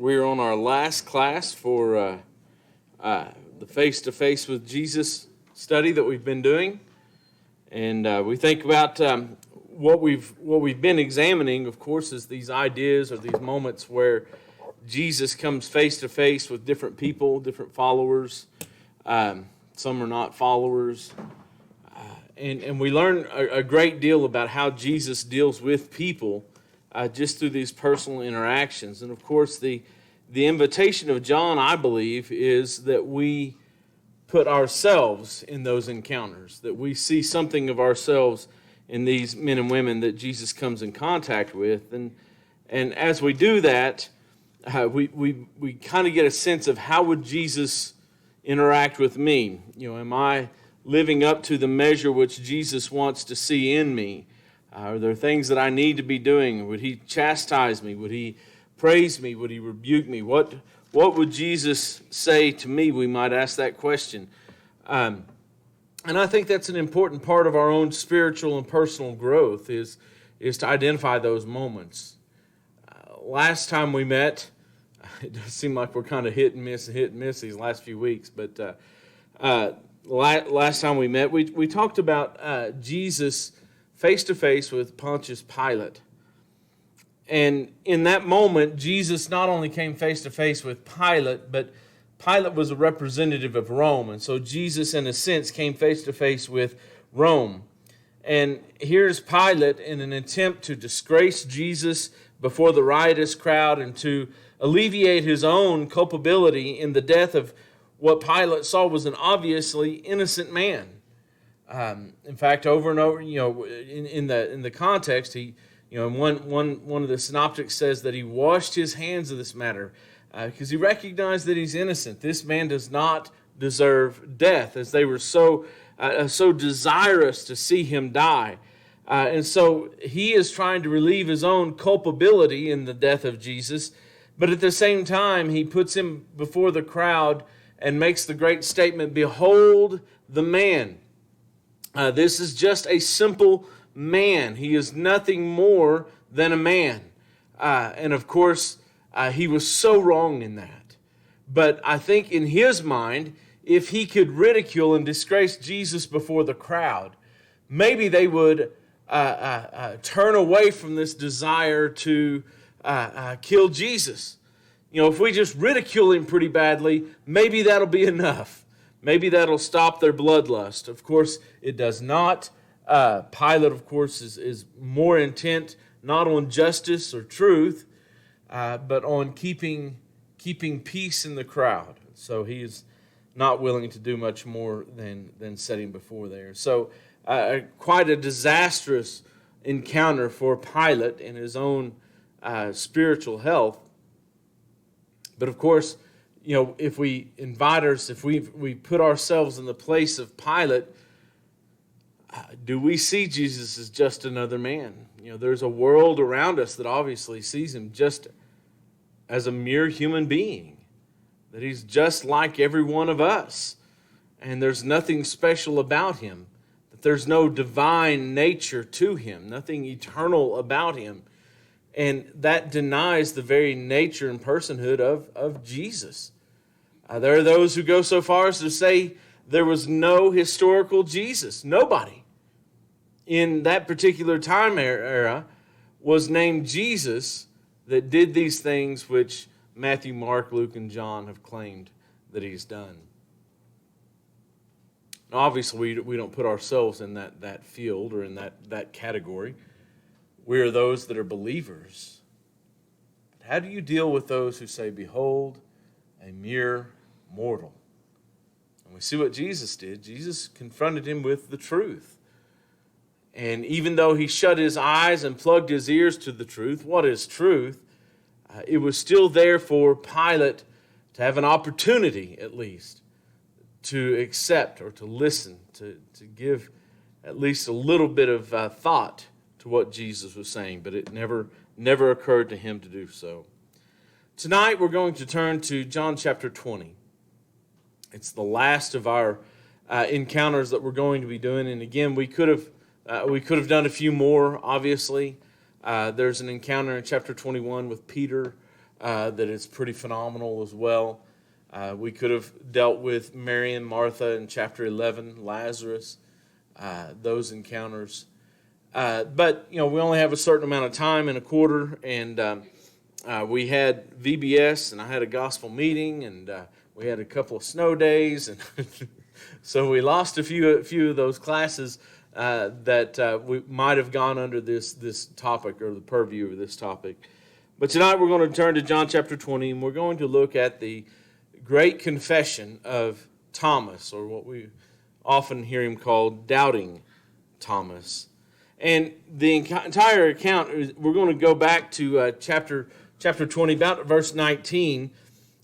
We're on our last class for the Face-to-Face with Jesus study that we've been doing. And we think about what we've been examining, of course, is these ideas or these moments where Jesus comes face-to-face with different people, different followers. Some are not followers. And we learn a great deal about how Jesus deals with people just through these personal interactions. And of course, the invitation of John, I believe, is that we put ourselves in those encounters, that we see something of ourselves in these men and women that Jesus comes in contact with. And as we do that, we kind of get a sense of how would Jesus interact with me? You know, am I living up to the measure which Jesus wants to see in me? Are there things that I need to be doing? Would he chastise me? Would he praise me? Would he rebuke me? What would Jesus say to me? We might ask that question. And I think that's an important part of our own spiritual and personal growth is to identify those moments. Last time we met, it does seem like we're kind of hit and miss these last few weeks, but last time we met, we talked about Jesus face-to-face with Pontius Pilate. And in that moment, Jesus not only came face-to-face with Pilate, but Pilate was a representative of Rome. And so Jesus, in a sense, came face-to-face with Rome. And here's Pilate in an attempt to disgrace Jesus before the riotous crowd and to alleviate his own culpability in the death of what Pilate saw was an obviously innocent man. In fact, over and over, in the context, one of the synoptics says that he washed his hands of this matter because he recognized that he's innocent. This man does not deserve death, as they were so desirous to see him die. And so he is trying to relieve his own culpability in the death of Jesus, but at the same time, he puts him before the crowd and makes the great statement, "Behold the man." This is just a simple man. He is nothing more than a man. And of course, he was so wrong in that. But I think in his mind, if he could ridicule and disgrace Jesus before the crowd, maybe they would turn away from this desire to kill Jesus. You know, if we just ridicule him pretty badly, maybe that'll be enough. Maybe that'll stop their bloodlust. Of course, it does not. Pilate, of course, is more intent not on justice or truth, but on keeping peace in the crowd. So he is not willing to do much more than set him before there. So quite a disastrous encounter for Pilate in his own spiritual health. But of course, if we put ourselves in the place of Pilate, do we see Jesus as just another man? There's a world around us that obviously sees him just as a mere human being, that he's just like every one of us, and there's nothing special about him, that there's no divine nature to him, nothing eternal about him. And that denies the very nature and personhood of Jesus. There are those who go so far as to say there was no historical Jesus. Nobody in that particular time era was named Jesus that did these things which Matthew, Mark, Luke, and John have claimed that he's done. Now, obviously, we don't put ourselves in that field or in that category. We are those that are believers. But how do you deal with those who say, "Behold, a mere mortal"? And we see what Jesus did. Jesus confronted him with the truth. And even though he shut his eyes and plugged his ears to the truth, what is truth? It was still there for Pilate to have an opportunity, at least, to accept or to listen, to give at least a little bit of thought to what Jesus was saying, but it never occurred to him to do so. Tonight we're going to turn to John chapter 20. It's the last of our encounters that we're going to be doing, and again, we could have done a few more. Obviously, there's an encounter in chapter 21 with Peter that is pretty phenomenal as well. We could have dealt with Mary and Martha in chapter 11, Lazarus, those encounters. But, we only have a certain amount of time in a quarter, and we had VBS, and I had a gospel meeting, and we had a couple of snow days, and so we lost a few of those classes that we might have gone under this topic or the purview of this topic. But tonight we're going to turn to John chapter 20, and we're going to look at the great confession of Thomas, or what we often hear him called Doubting Thomas. And the entire account, we're going to go back to chapter 20, about verse 19.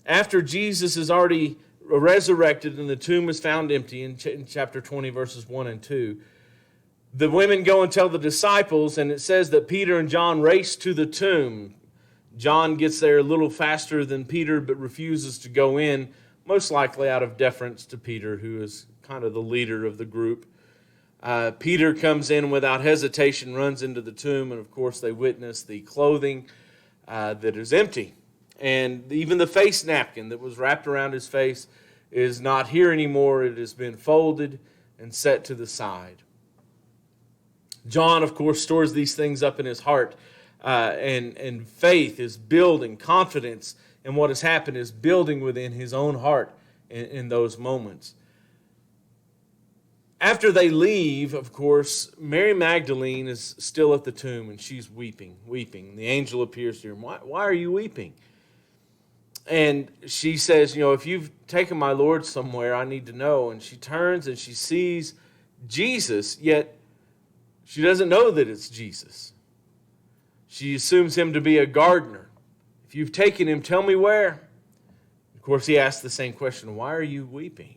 After Jesus is already resurrected and the tomb is found empty in chapter 20, verses 1 and 2, the women go and tell the disciples, and it says that Peter and John race to the tomb. John gets there a little faster than Peter, but refuses to go in, most likely out of deference to Peter, who is kind of the leader of the group. Peter comes in without hesitation, runs into the tomb, and of course they witness the clothing that is empty. And even the face napkin that was wrapped around his face is not here anymore. It has been folded and set to the side. John, of course, stores these things up in his heart, and faith is building, confidence in what has happened is building within his own heart in those moments. After they leave, of course, Mary Magdalene is still at the tomb, and she's weeping. The angel appears to her. Why are you weeping? And she says, if you've taken my Lord somewhere, I need to know. And she turns and she sees Jesus, yet she doesn't know that it's Jesus. She assumes him to be a gardener. If you've taken him, tell me where. Of course, he asks the same question, why are you weeping?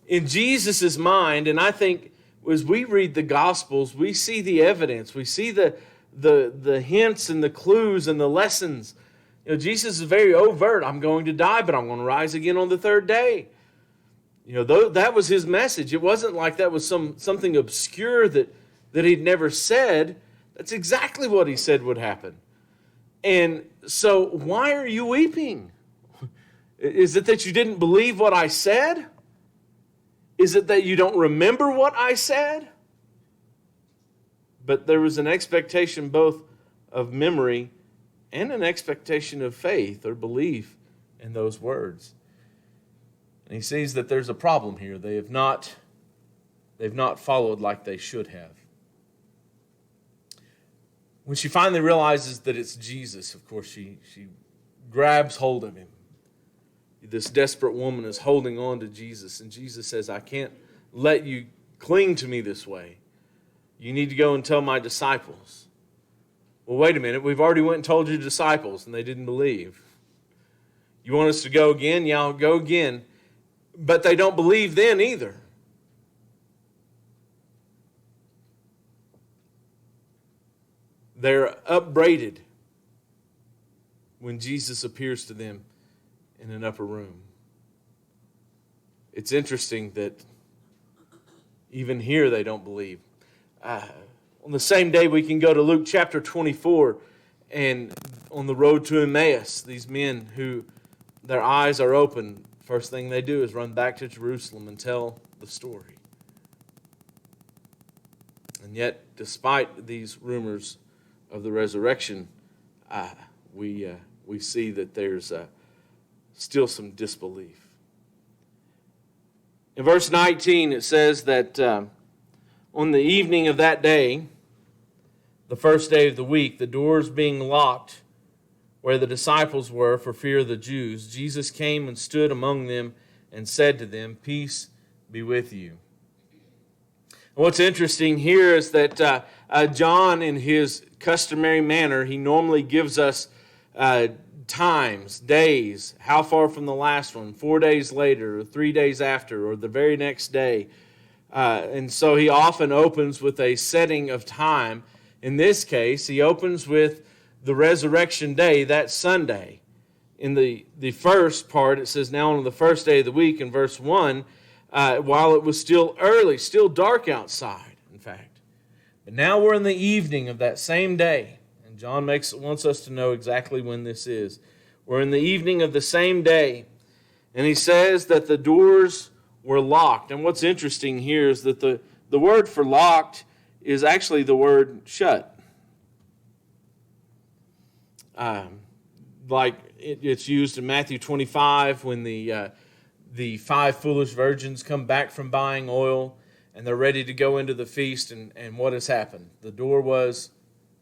In Jesus' mind, and I think as we read the Gospels, we see the evidence. We see the hints and the clues and the lessons. Jesus is very overt. I'm going to die, but I'm going to rise again on the third day. That was his message. It wasn't like that was something obscure that he'd never said. That's exactly what he said would happen. And so why are you weeping? Is it that you didn't believe what I said? Is it that you don't remember what I said? But there was an expectation both of memory and an expectation of faith or belief in those words. And he sees that there's a problem here. They've not followed like they should have. When she finally realizes that it's Jesus, of course, she grabs hold of him. This desperate woman is holding on to Jesus, and Jesus says, I can't let you cling to me this way. You need to go and tell my disciples. Well, wait a minute. We've already went and told your disciples, and they didn't believe. You want us to go again? Yeah, I'll go again. But they don't believe then either. They're upbraided when Jesus appears to them in an upper room. It's interesting that even here they don't believe. On the same day, we can go to Luke chapter 24, and on the road to Emmaus, these men who their eyes are open, first thing they do is run back to Jerusalem and tell the story. And yet, despite these rumors of the resurrection, we see that there's still some disbelief. In verse 19, it says that on the evening of that day, the first day of the week, the doors being locked where the disciples were for fear of the Jews, Jesus came and stood among them and said to them, peace be with you. And what's interesting here is that John, in his customary manner, he normally gives us times, days, how far from the last one, 4 days later, or 3 days after, or the very next day. And so he often opens with a setting of time. In this case, he opens with the resurrection day, that Sunday. In the first part, it says, now on the first day of the week, in verse 1, while it was still early, still dark outside, in fact. But now we're in the evening of that same day. And John wants us to know exactly when this is. We're in the evening of the same day, and he says that the doors were locked. And what's interesting here is that the word for locked is actually the word shut. It's used in Matthew 25 when the 5 foolish virgins come back from buying oil and they're ready to go into the feast, and what has happened? The door was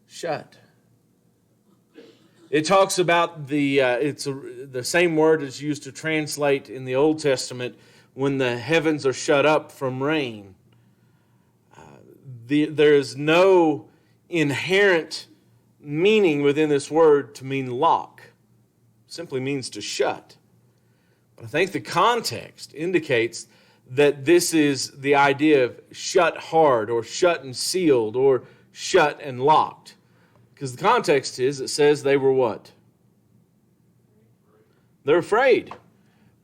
shut. It talks about the same word is used to translate in the Old Testament when the heavens are shut up from rain. There is no inherent meaning within this word to mean lock. It simply means to shut. But I think the context indicates that this is the idea of shut hard or shut and sealed or shut and locked. Because the context is, it says they were what? They're afraid.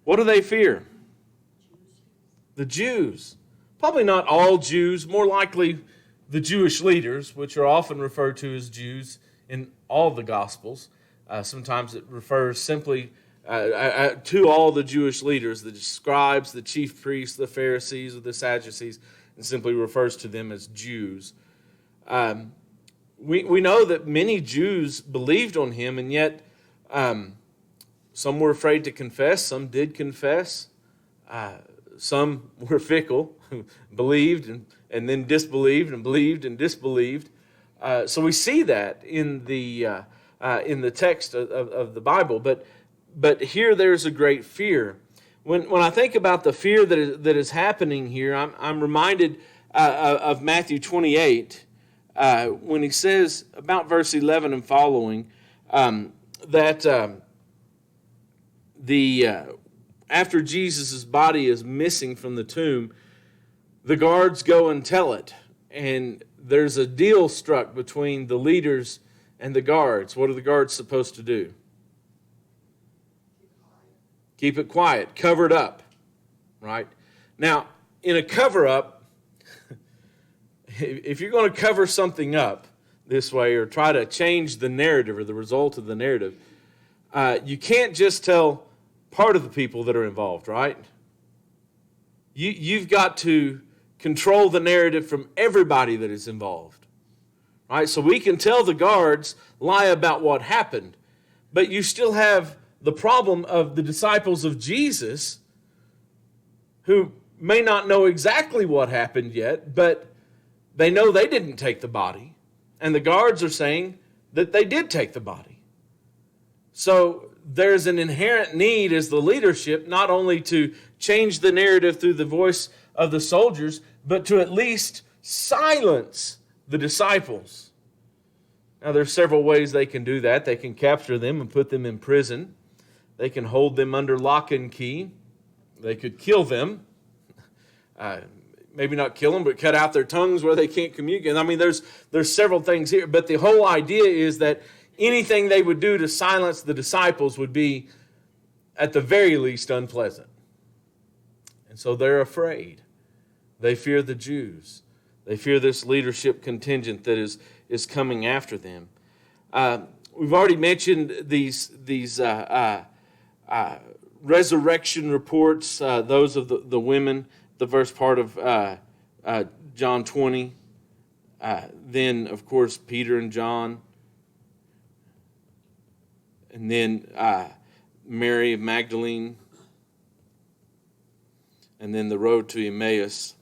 What do they fear? The Jews. Probably not all Jews, more likely the Jewish leaders, which are often referred to as Jews in all the Gospels. Sometimes it refers simply to all the Jewish leaders, the scribes, the chief priests, the Pharisees, or the Sadducees, and simply refers to them as Jews. We know that many Jews believed on him, and yet some were afraid to confess. Some did confess. Some were fickle, believed and then disbelieved, and believed and disbelieved. So we see that in the text of the Bible. But here there's a great fear. When I think about the fear that is happening here, I'm reminded of Matthew 28. When he says, about verse 11 and following, that after Jesus' body is missing from the tomb, the guards go and tell it. And there's a deal struck between the leaders and the guards. What are the guards supposed to do? Keep it quiet, covered up, right? Now, in a cover-up, if you're going to cover something up this way or try to change the narrative or the result of the narrative, you can't just tell part of the people that are involved, right? You've got to control the narrative from everybody that is involved, right? So we can tell the guards, lie about what happened, but you still have the problem of the disciples of Jesus who may not know exactly what happened yet, but they know they didn't take the body, and the guards are saying that they did take the body. So there's an inherent need as the leadership not only to change the narrative through the voice of the soldiers, but to at least silence the disciples. Now there's several ways they can do that. They can capture them and put them in prison. They can hold them under lock and key. They could kill them. Maybe not kill them, but cut out their tongues where they can't communicate. I mean, there's several things here, but the whole idea is that anything they would do to silence the disciples would be, at the very least, unpleasant. And so they're afraid. They fear the Jews. They fear this leadership contingent that is coming after them. We've already mentioned these resurrection reports, those of the women, the first part of John 20. Then, of course, Peter and John. And then Mary of Magdalene. And then the road to Emmaus.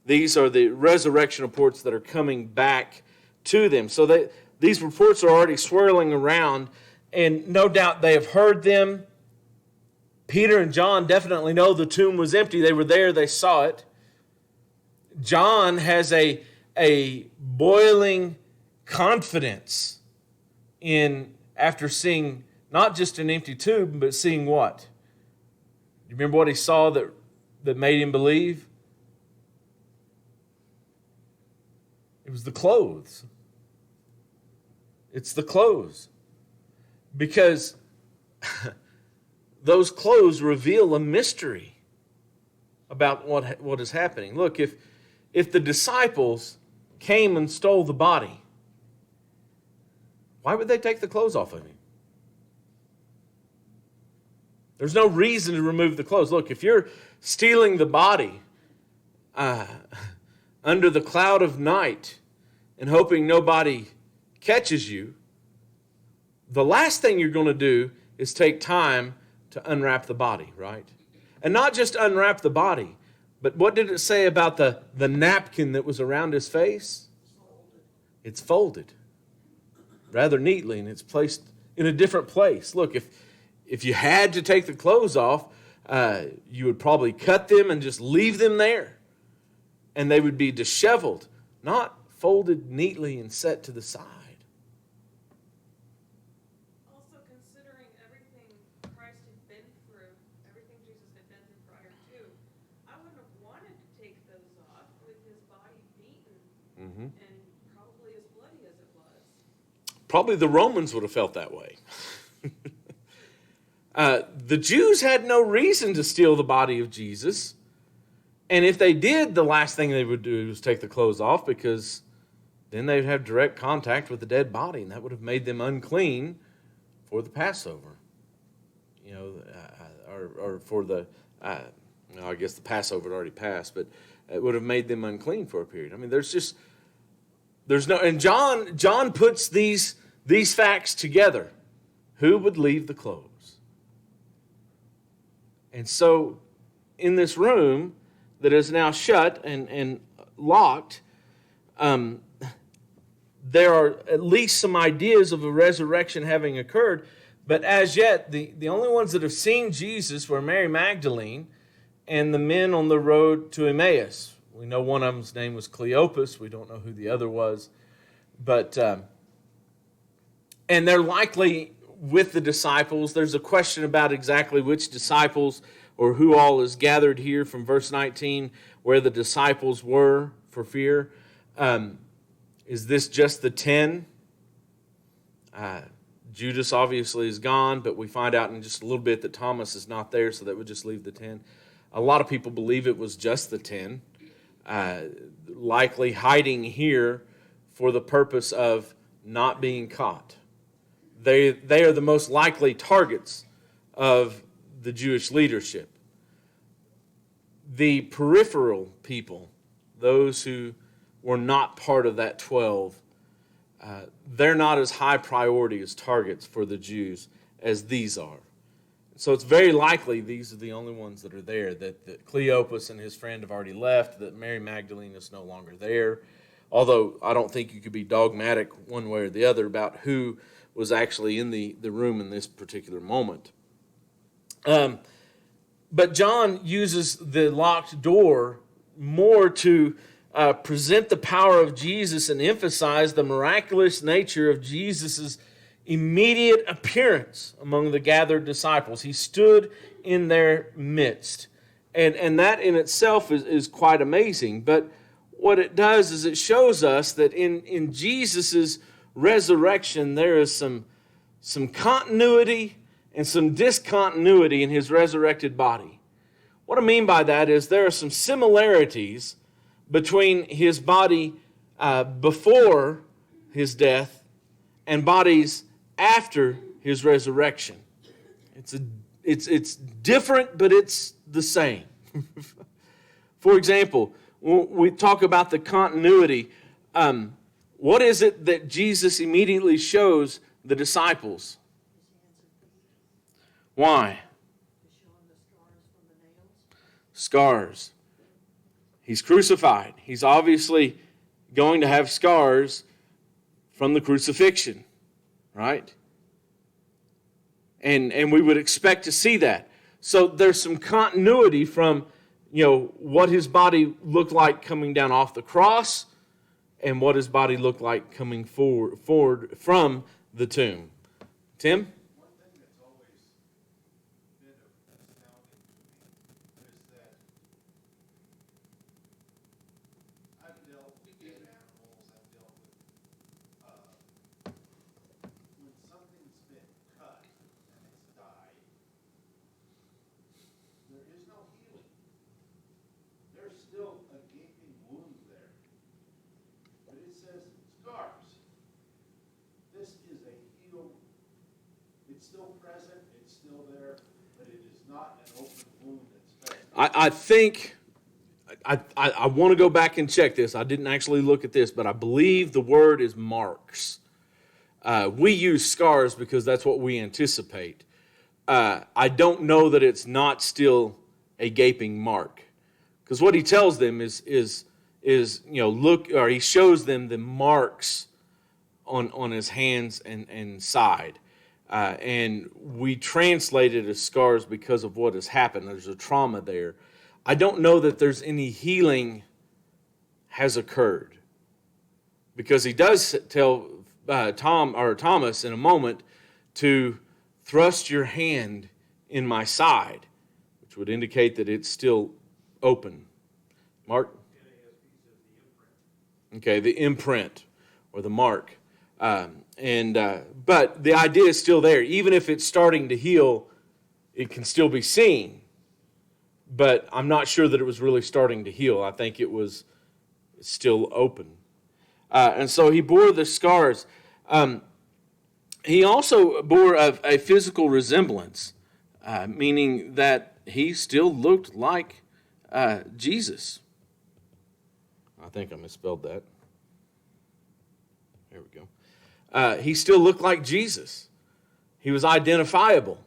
These are the resurrection reports that are coming back to them. So these reports are already swirling around, and no doubt they have heard them. Peter and John definitely know the tomb was empty. They were there, they saw it. John has a boiling confidence after seeing not just an empty tomb, but seeing what? You remember what he saw that made him believe? It was the clothes. It's the clothes. Because those clothes reveal a mystery about what is happening. Look, if the disciples came and stole the body, Why would they take the clothes off of him? There's no reason to remove the clothes. Look, if you're stealing the body under the cloud of night and hoping nobody catches you, the last thing you're going to do is take time to unwrap the body, right? And not just unwrap the body, but what did it say about the napkin that was around his face? It's folded rather neatly, and it's placed in a different place. Look, if you had to take the clothes off, you would probably cut them and just leave them there. And they would be disheveled, not folded neatly and set to the side. Also, considering everything Christ had been through, everything Jesus had been through prior to, I wouldn't have wanted to take those off with his body beaten and probably as bloody as it was. Probably the Romans would have felt that way. The Jews had no reason to steal the body of Jesus. And if they did, the last thing they would do was take the clothes off, because then they'd have direct contact with the dead body, and that would have made them unclean for the Passover. Or for the, I guess the Passover had already passed, but it would have made them unclean for a period. I mean, there's no, and John puts these facts together. Who would leave the clothes? And so, in this room that is now shut and locked, there are at least some ideas of a resurrection having occurred, but as yet, the only ones that have seen Jesus were Mary Magdalene and the men on the road to Emmaus. We know one of them's name was Cleopas. We don't know who the other was. But, and they're likely with the disciples. There's a question about exactly which disciples or who all is gathered here from verse 19, where the disciples were for fear. Is this just the 10? Judas obviously is gone, but we find out in just a little bit that Thomas is not there, so that would just leave the 10. A lot of people believe it was just the 10, likely hiding here for the purpose of not being caught. They are the most likely targets of the Jewish leadership. The peripheral people, those who were not part of that 12, they're not as high priority as targets for the Jews as these are. So it's very likely these are the only ones that are there, that Cleopas and his friend have already left, that Mary Magdalene is no longer there. Although I don't think you could be dogmatic one way or the other about who was actually in the room in this particular moment. But John uses the locked door more to present the power of Jesus and emphasize the miraculous nature of Jesus' immediate appearance among the gathered disciples. He stood in their midst. And that in itself is quite amazing. But what it does is it shows us that in Jesus' resurrection, there is some continuity and some discontinuity in his resurrected body. What I mean by that is there are some similarities between his body before his death and bodies after his resurrection. It's different, but it's the same. For example, when we talk about the continuity, what is it that Jesus immediately shows the disciples? Why? Scars. He's crucified. He's obviously going to have scars from the crucifixion, right? And we would expect to see that. So there's some continuity from, what his body looked like coming down off the cross and what his body looked like coming forward from the tomb. Tim? One thing that's always been astounding to me is that I've dealt with dead animals, I've dealt with when something's been cut and it's died, there is no healing. There's still a gaping wound there. But it says scars. This is a I think, I want to go back and check this. I didn't actually look at this, but I believe the word is marks. We use scars because that's what we anticipate. I don't know that it's not still a gaping mark. Because what he tells them is look, or he shows them the marks on his hands and side. And we translate it as scars because of what has happened. There's a trauma there. I don't know that there's any healing has occurred. Because he does tell Thomas in a moment to thrust your hand in my side, which would indicate that it's still open. Mark? Okay, the imprint or the mark. But the idea is still there. Even if it's starting to heal, it can still be seen. But I'm not sure that it was really starting to heal. I think it was still open. And so he bore the scars. He also bore a physical resemblance, meaning that he still looked like Jesus. I think I misspelled that. There we go. He still looked like Jesus. He was identifiable.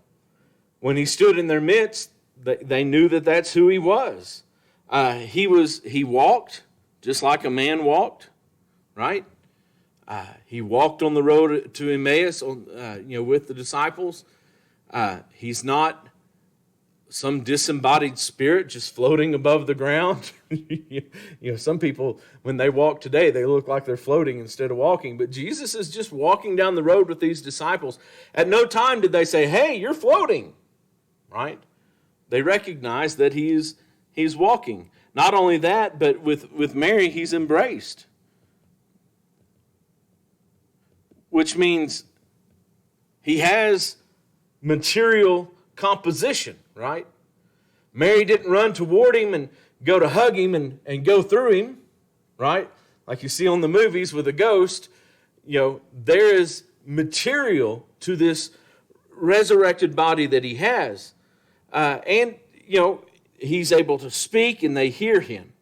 When he stood in their midst, they knew that that's who he was. He walked just like a man walked, right? He walked on the road to Emmaus, with the disciples. He's not some disembodied spirit just floating above the ground. Some people, when they walk today, they look like they're floating instead of walking. But Jesus is just walking down the road with these disciples. At no time did they say, "Hey, you're floating," right? They recognize that he's walking. Not only that, but with Mary, he's embraced. Which means he has material composition, right? Mary didn't run toward him and go to hug him and go through him, right? Like you see on the movies with a ghost. There is material to this resurrected body that he has. He's able to speak and they hear him.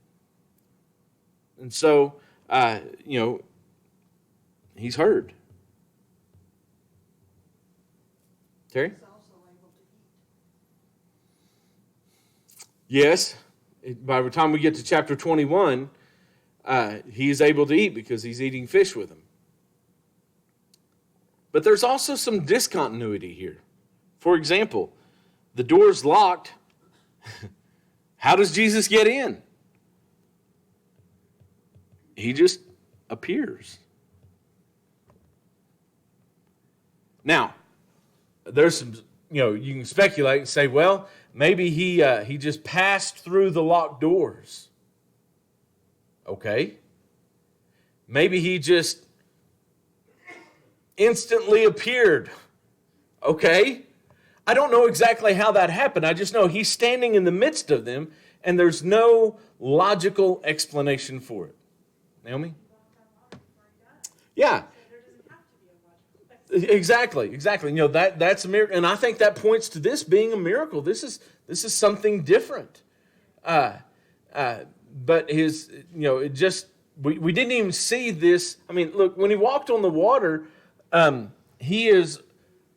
And so, he's heard. Terry? He's also able to eat. Yes. By the time we get to chapter 21, he is able to eat because he's eating fish with them. But there's also some discontinuity here. For example, the door's locked. How does Jesus get in? He just appears. Now, there's some, you can speculate and say, well, maybe he just passed through the locked doors. Okay. Maybe he just instantly appeared. Okay. I don't know exactly how that happened. I just know he's standing in the midst of them, and there's no logical explanation for it. Naomi? Yeah. Exactly. That's a miracle, and I think that points to this being a miracle. This is something different. But his, it just we didn't even see this. I mean, look, when he walked on the water, he is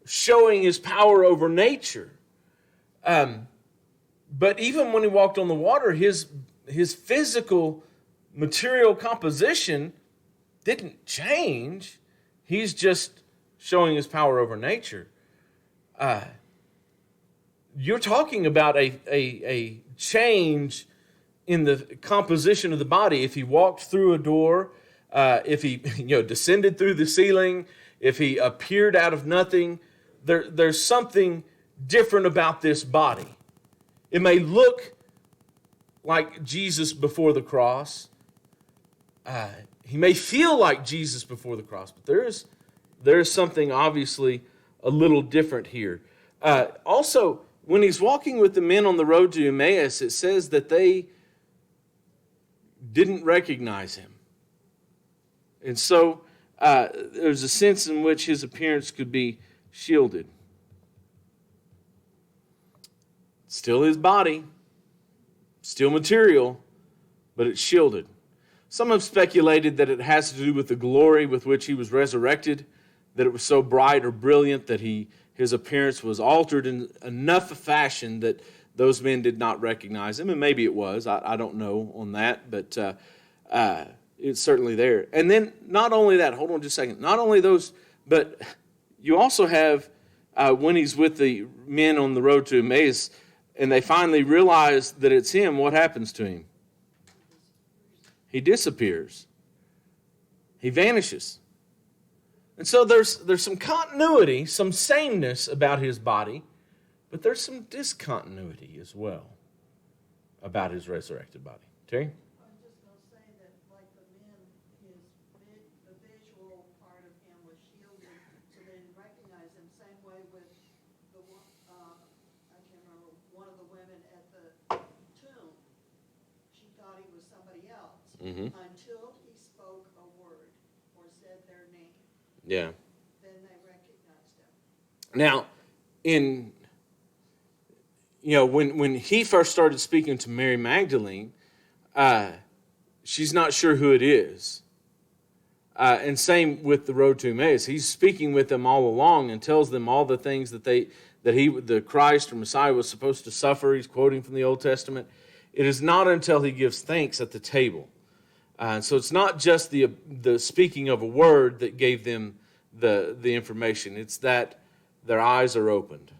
showing his power over nature. But even when he walked on the water, his physical material composition didn't change. He's just showing his power over nature. You're talking about a change in the composition of the body. If he walked through a door, if he descended through the ceiling, if he appeared out of nothing, there's something different about this body. It may look like Jesus before the cross. He may feel like Jesus before the cross, but there is something obviously a little different here. Also, when he's walking with the men on the road to Emmaus, it says that they didn't recognize him. And so there's a sense in which his appearance could be shielded. Still his body. Still material, but it's shielded. Some have speculated that it has to do with the glory with which he was resurrected, that it was so bright or brilliant that his appearance was altered in enough fashion that those men did not recognize him. And maybe it was. I don't know on that, but it's certainly there. And then not only that, hold on just a second. Not only those, but you also have when he's with the men on the road to Emmaus, and they finally realize that it's him, what happens to him? He disappears. He vanishes. And so there's some continuity, some sameness about his body, but there's some discontinuity as well about his resurrected body. Terry? I was just going to say that, like the men, the visual part of him was shielded, so they didn't recognize him. Same way with the one, I can't remember, one of the women at the tomb. She thought he was somebody else until he spoke a word or said their name. Yeah. Then they recognized him. Now, when he first started speaking to Mary Magdalene, she's not sure who it is. And same with the road to Emmaus. He's speaking with them all along and tells them all the things that the Christ or Messiah was supposed to suffer. He's quoting from the Old Testament. It is not until he gives thanks at the table. So it's not just the speaking of a word that gave them the information. It's that their eyes are opened.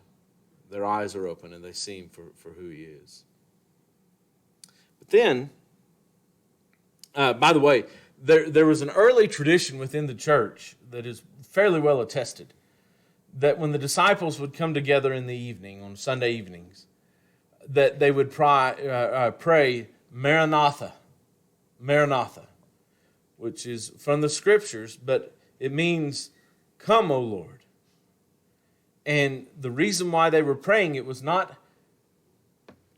Their eyes are open and they see him for who he is. But then, by the way, there was an early tradition within the church that is fairly well attested, that when the disciples would come together in the evening, on Sunday evenings, that they would pray, Maranatha, Maranatha, which is from the Scriptures, but it means, come, O Lord. And the reason why they were praying, it was not,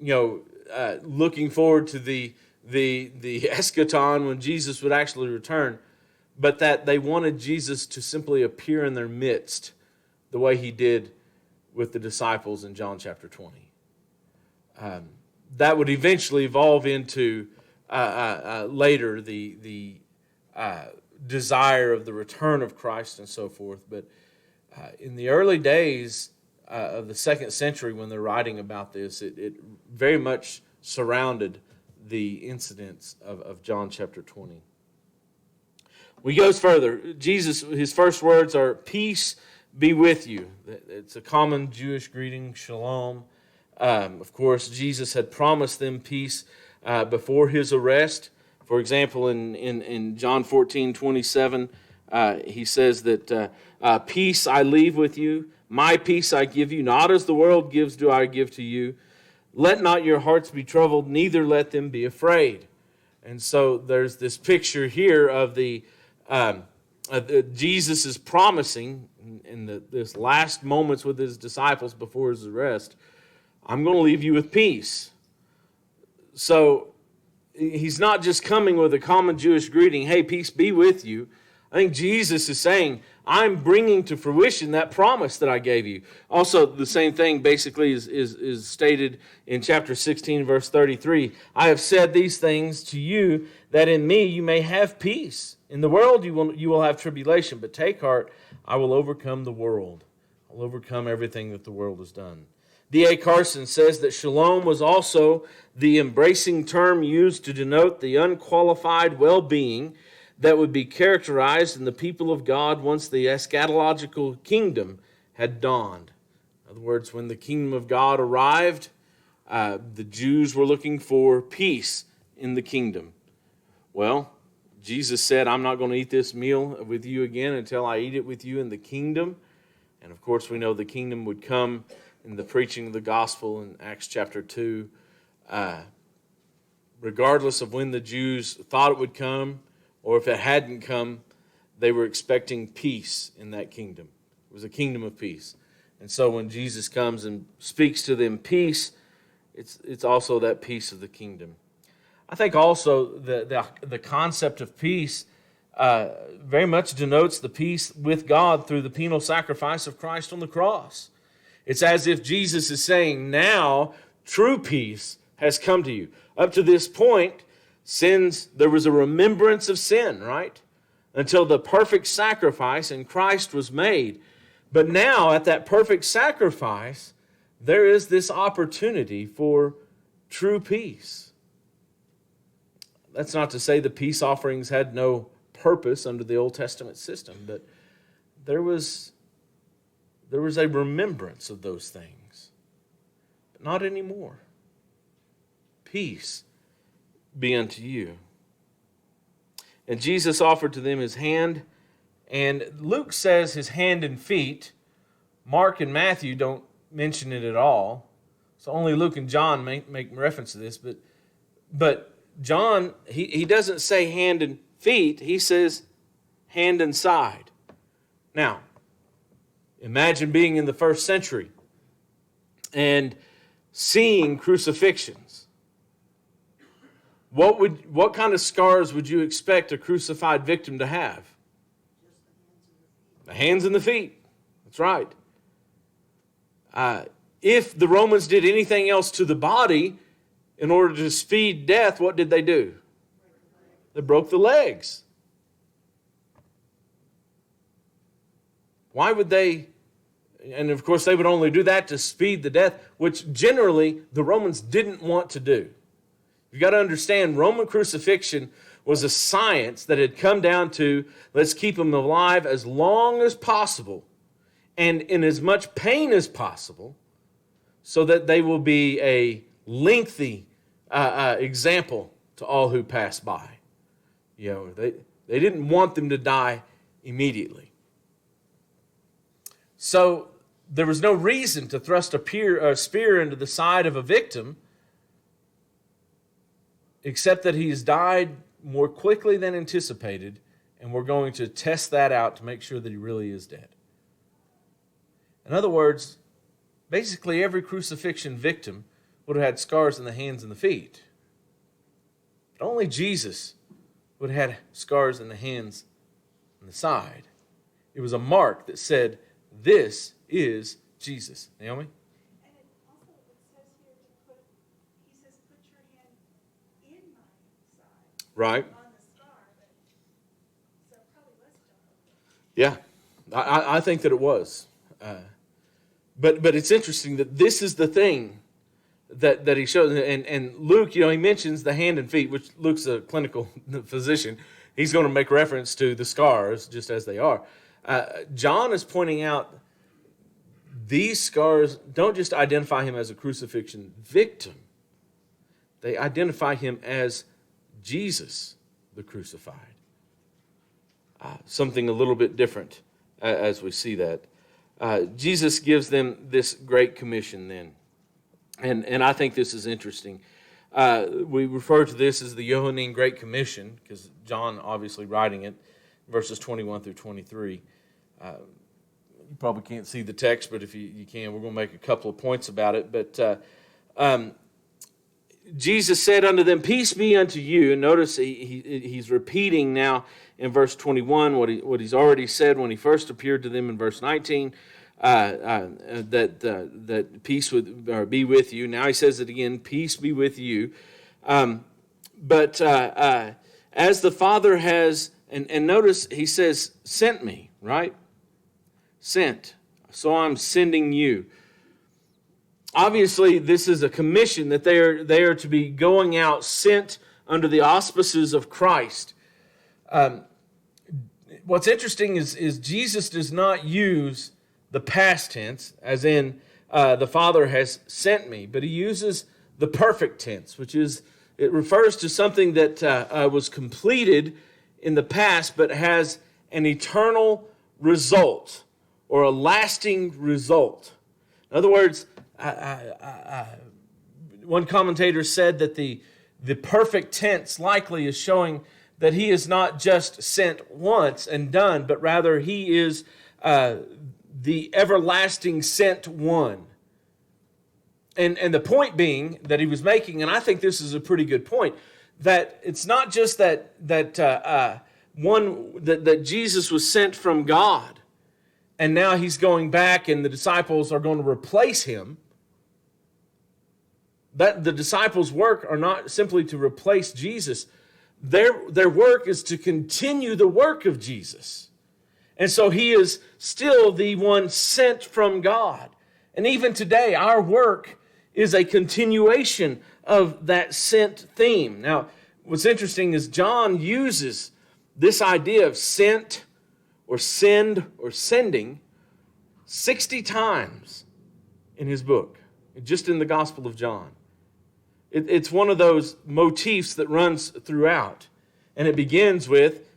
looking forward to the eschaton when Jesus would actually return, but that they wanted Jesus to simply appear in their midst the way he did with the disciples in John chapter 20. That would eventually evolve into later the desire of the return of Christ and so forth. But in the early days of the 2nd century, when they're writing about this, it very much surrounded the incidents of John chapter 20. We goes further. Jesus, his first words are, peace be with you. It's a common Jewish greeting, shalom. Of course, Jesus had promised them peace before his arrest. For example, in John 14:27, he says that peace I leave with you, my peace I give you, not as the world gives do I give to you. Let not your hearts be troubled, neither let them be afraid. And so there's this picture here of Jesus is promising in this last moments with his disciples before his arrest, I'm going to leave you with peace. So he's not just coming with a common Jewish greeting, hey, peace be with you. I think Jesus is saying, I'm bringing to fruition that promise that I gave you. Also, the same thing basically is stated in chapter 16, verse 33. I have said these things to you, that in me you may have peace. In the world you will have tribulation, but take heart, I will overcome the world. I'll overcome everything that the world has done. D.A. Carson says that shalom was also the embracing term used to denote the unqualified well-being that would be characterized in the people of God once the eschatological kingdom had dawned. In other words, when the kingdom of God arrived, the Jews were looking for peace in the kingdom. Well, Jesus said, I'm not going to eat this meal with you again until I eat it with you in the kingdom. And of course, we know the kingdom would come in the preaching of the gospel in Acts chapter 2. Regardless of when the Jews thought it would come, or if it hadn't come, they were expecting peace in that kingdom. It was a kingdom of peace. And so when Jesus comes and speaks to them peace, it's also that peace of the kingdom. I think also the concept of peace very much denotes the peace with God through the penal sacrifice of Christ on the cross. It's as if Jesus is saying, now true peace has come to you. Up to this point, there was a remembrance of sin, right? Until the perfect sacrifice in Christ was made. But now, at that perfect sacrifice, there is this opportunity for true peace. That's not to say the peace offerings had no purpose under the Old Testament system, but there was a remembrance of those things. But not anymore. Peace be unto you. And Jesus offered to them his hand, and Luke says his hand and feet. Mark and Matthew don't mention it at all. So only Luke and John make reference to this. But John, he doesn't say hand and feet. He says hand and side. Now, imagine being in the first century and seeing crucifixions. What kind of scars would you expect a crucified victim to have? The hands and the feet. That's right. If the Romans did anything else to the body in order to speed death, what did they do? They broke the legs. Why would they? And of course, they would only do that to speed the death, which generally the Romans didn't want to do. You've got to understand, Roman crucifixion was a science that had come down to, let's keep them alive as long as possible and in as much pain as possible so that they will be a lengthy example to all who pass by. You know, they didn't want them to die immediately. So there was no reason to thrust a spear into the side of a victim except that he's died more quickly than anticipated, and we're going to test that out to make sure that he really is dead. In other words, basically every crucifixion victim would have had scars in the hands and the feet. But only Jesus would have had scars in the hands and the side. It was a mark that said, this is Jesus. Naomi? And it also, it says here to put, he says, put your hand in my side. Right. On the scar, but, so probably less dark. Yeah, I think that it was. But it's interesting that this is the thing that he shows. And Luke, he mentions the hand and feet, which Luke's a clinical physician. He's going to make reference to the scars just as they are. John is pointing out these scars don't just identify him as a crucifixion victim. They identify him as Jesus, the crucified. Something a little bit different as we see that. Jesus gives them this great commission then. And I think this is interesting. We refer to this as the Johannine Great Commission because John obviously writing it, verses 21 through 23. You probably can't see the text, but if you can, we're going to make a couple of points about it. But Jesus said unto them, peace be unto you. And notice he's repeating now in verse 21 what he's already said when he first appeared to them in verse 19, that peace would be with you. Now he says it again, peace be with you. But as the Father has, and notice he says, sent me, right? Sent. So I'm sending you. Obviously, this is a commission that they are to be going out, sent under the auspices of Christ. What's interesting is Jesus does not use the past tense, as in the Father has sent me, but he uses the perfect tense, which is, it refers to something that was completed in the past, but has an eternal result or a lasting result. In other words, one commentator said that the perfect tense likely is showing that he is not just sent once and done, but rather he is the everlasting sent one. And the point being that he was making, and I think this is a pretty good point, that it's not just that Jesus was sent from God, and now he's going back and the disciples are going to replace him. That the disciples' work are not simply to replace Jesus. Their work is to continue the work of Jesus. And so he is still the one sent from God. And even today, our work is a continuation of that sent theme. Now, what's interesting is John uses this idea of sent or send or sending 60 times in his book, just in the Gospel of John. It's one of those motifs that runs throughout. And it begins with,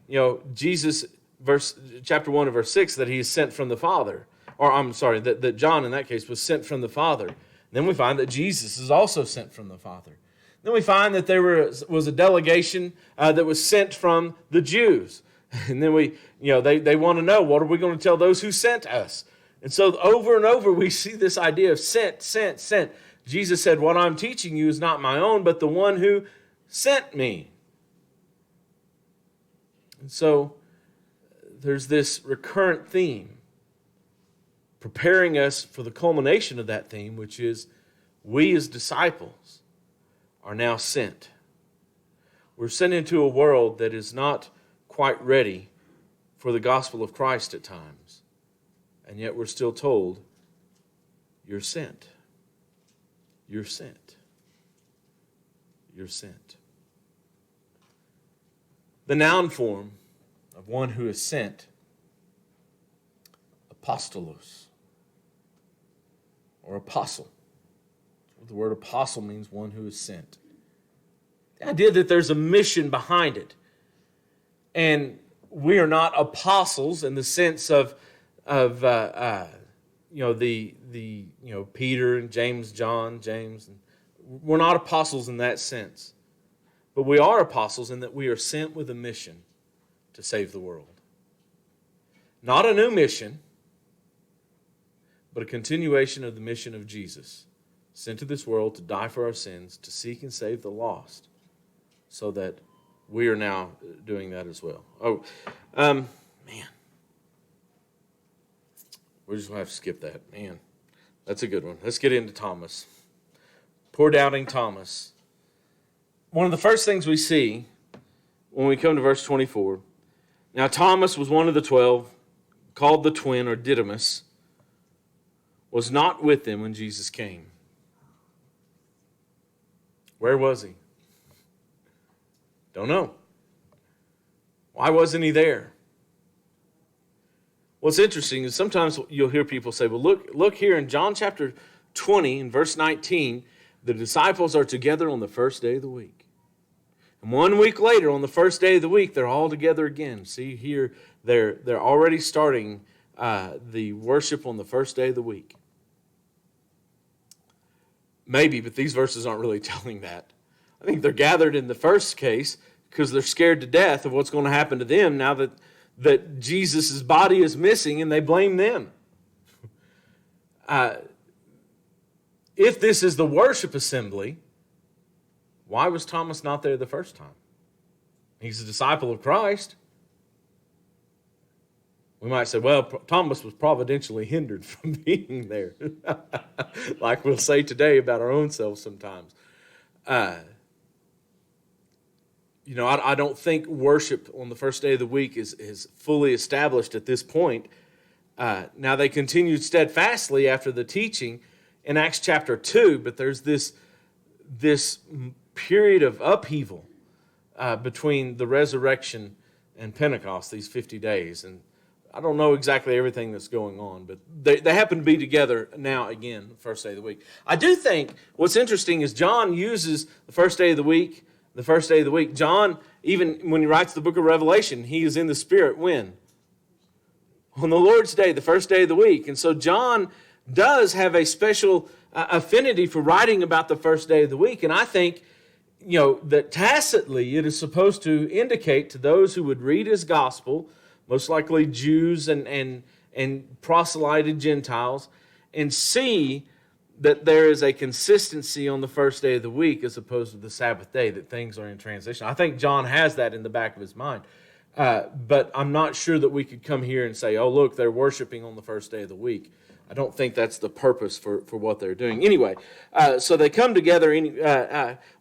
Jesus, chapter 1 of verse 6, that he is sent from the Father. Or I'm sorry, that John in that case was sent from the Father. Then we find that Jesus is also sent from the Father. Then we find that there was a delegation that was sent from the Jews. And then they want to know, what are we going to tell those who sent us? And so over and over we see this idea of sent, sent, sent. Jesus said, what I'm teaching you is not my own, but the one who sent me. And so there's this recurrent theme preparing us for the culmination of that theme, which is we as disciples are now sent. We're sent into a world that is not quite ready for the gospel of Christ at times. And yet we're still told, you're sent. You're sent. You're sent. The noun form of one who is sent, apostolos, or apostle. The word apostle means one who is sent. The idea that there's a mission behind it. And we are not apostles in the sense of Peter and James, John, James. We're not apostles in that sense. But we are apostles in that we are sent with a mission to save the world. Not a new mission, but a continuation of the mission of Jesus, sent to this world to die for our sins, to seek and save the lost, so that we are now doing that as well. Man. We're just going to have to skip that. Man, that's a good one. Let's get into Thomas. Poor doubting Thomas. One of the first things we see when we come to verse 24, now Thomas was one of the 12, called the twin or Didymus, was not with them when Jesus came. Where was he? Don't know. Why wasn't he there? What's interesting is sometimes you'll hear people say, well, look here in John chapter 20 and verse 19, the disciples are together on the first day of the week. And 1 week later, on the first day of the week, they're all together again. See here, they're already starting the worship on the first day of the week. Maybe, but these verses aren't really telling that. I think they're gathered in the first case because they're scared to death of what's going to happen to them now that Jesus' body is missing, and they blame them. If this is the worship assembly, why was Thomas not there the first time? He's a disciple of Christ. We might say, well, Thomas was providentially hindered from being there, like we'll say today about our own selves sometimes. I don't think worship on the first day of the week is fully established at this point. Now, they continued steadfastly after the teaching in Acts chapter 2, but there's this period of upheaval between the resurrection and Pentecost, these 50 days. And I don't know exactly everything that's going on, but they happen to be together now again, the first day of the week. I do think what's interesting is John uses the first day of the week. John, even when he writes the book of Revelation, he is in the Spirit when? On the Lord's Day, the first day of the week. And so John does have a special affinity for writing about the first day of the week. And I think, that tacitly it is supposed to indicate to those who would read his gospel, most likely Jews and proselyted Gentiles, and see that there is a consistency on the first day of the week as opposed to the Sabbath day, that things are in transition. I think John has that in the back of his mind. But I'm not sure that we could come here and say, oh, look, they're worshiping on the first day of the week. I don't think that's the purpose for what they're doing. Anyway, so they come together.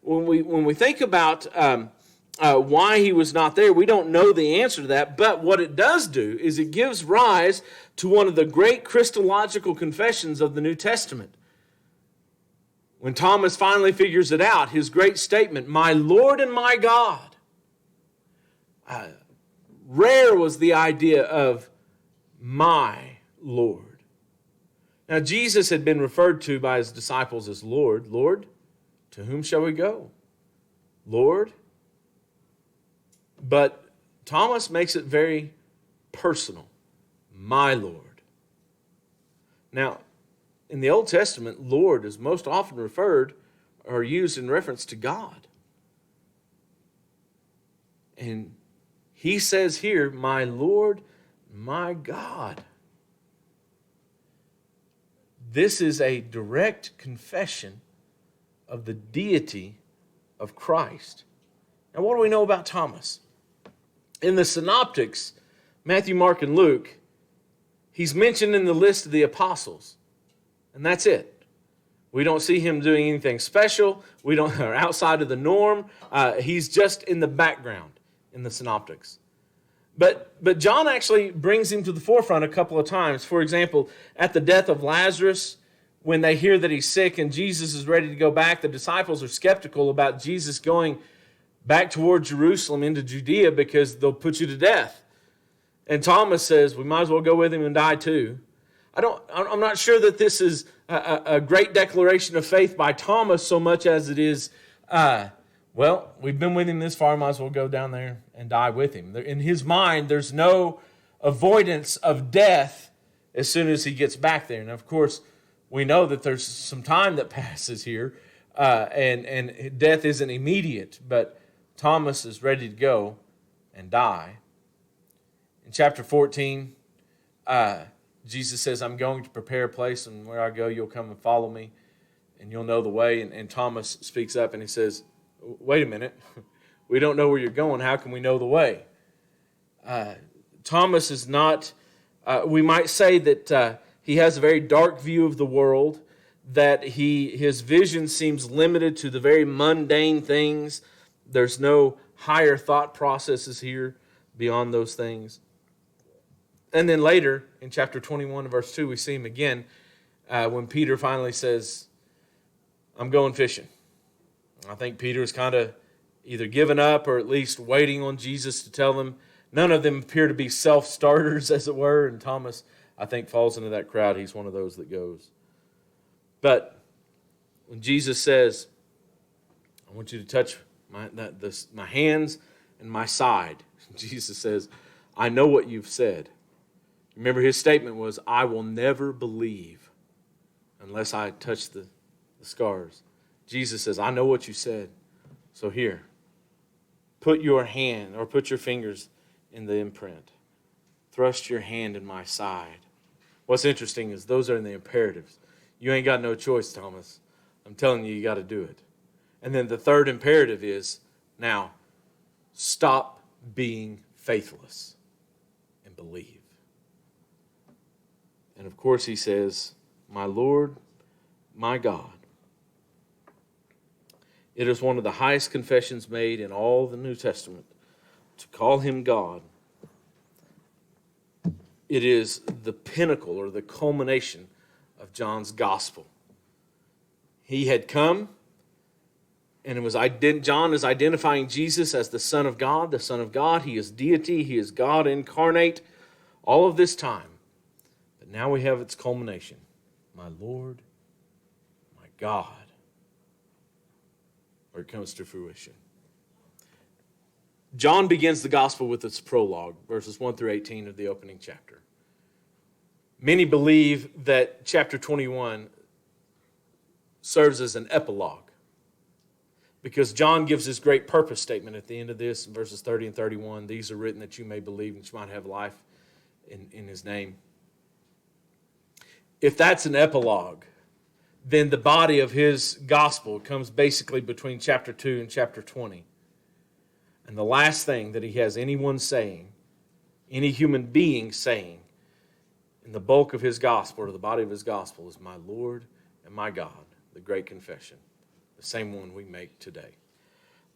When we think about why he was not there, we don't know the answer to that. But what it does do is it gives rise to one of the great Christological confessions of the New Testament. When Thomas finally figures it out, his great statement, "My Lord and my God." Rare was the idea of my Lord. Now, Jesus had been referred to by his disciples as Lord. Lord, to whom shall we go? Lord. But Thomas makes it very personal. My Lord. Now, in the Old Testament, Lord is most often referred or used in reference to God. And he says here, my Lord, my God. This is a direct confession of the deity of Christ. Now, what do we know about Thomas? In the Synoptics, Matthew, Mark, and Luke, he's mentioned in the list of the apostles. And that's it. We don't see him doing anything special. We don't, or outside of the norm. He's just in the background in the Synoptics. But John actually brings him to the forefront a couple of times. For example, at the death of Lazarus, when they hear that he's sick and Jesus is ready to go back, the disciples are skeptical about Jesus going back toward Jerusalem into Judea because they'll put you to death. And Thomas says, we might as well go with him and die too. I'm not sure that this is a great declaration of faith by Thomas so much as it is, well, we've been with him this far, might as well go down there and die with him. In his mind, there's no avoidance of death as soon as he gets back there. And of course, we know that there's some time that passes here, and death isn't immediate, but Thomas is ready to go and die. In chapter 14, Jesus says, I'm going to prepare a place, and where I go, you'll come and follow me, and you'll know the way. And Thomas speaks up, and he says, wait a minute. We don't know where you're going. How can we know the way? Thomas is not, we might say that he has a very dark view of the world, that his vision seems limited to the very mundane things. There's no higher thought processes here beyond those things. And then later, in chapter 21, verse 2, we see him again when Peter finally says, I'm going fishing. I think Peter is kind of either given up or at least waiting on Jesus to tell them. None of them appear to be self-starters, as it were, and Thomas, I think, falls into that crowd. He's one of those that goes. But when Jesus says, I want you to touch my hands and my side, Jesus says, I know what you've said. Remember, his statement was, I will never believe unless I touch the scars. Jesus says, I know what you said. So here, put your hand or put your fingers in the imprint. Thrust your hand in my side. What's interesting is those are in the imperatives. You ain't got no choice, Thomas. I'm telling you, you got to do it. And then the third imperative is, now, stop being faithless and believe. And of course he says, my Lord, my God. It is one of the highest confessions made in all the New Testament to call him God. It is the pinnacle or the culmination of John's gospel. He had come, and it was John is identifying Jesus as the Son of God. The Son of God, he is deity, he is God incarnate, all of this time. But now we have its culmination. My Lord, my God. Where it comes to fruition. John begins the gospel with its prologue, verses 1 through 18 of the opening chapter. Many believe that chapter 21 serves as an epilogue, because John gives his great purpose statement at the end of this, in verses 30 and 31. These are written that you may believe and you might have life in his name. If that's an epilogue, then the body of his gospel comes basically between chapter 2 and chapter 20. And the last thing that he has anyone saying, any human being saying, in the bulk of his gospel, or the body of his gospel, is my Lord and my God, the great confession, the same one we make today.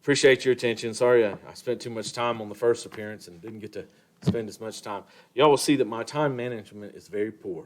Appreciate your attention. Sorry I spent too much time on the first appearance and didn't get to spend as much time. Y'all will see that my time management is very poor.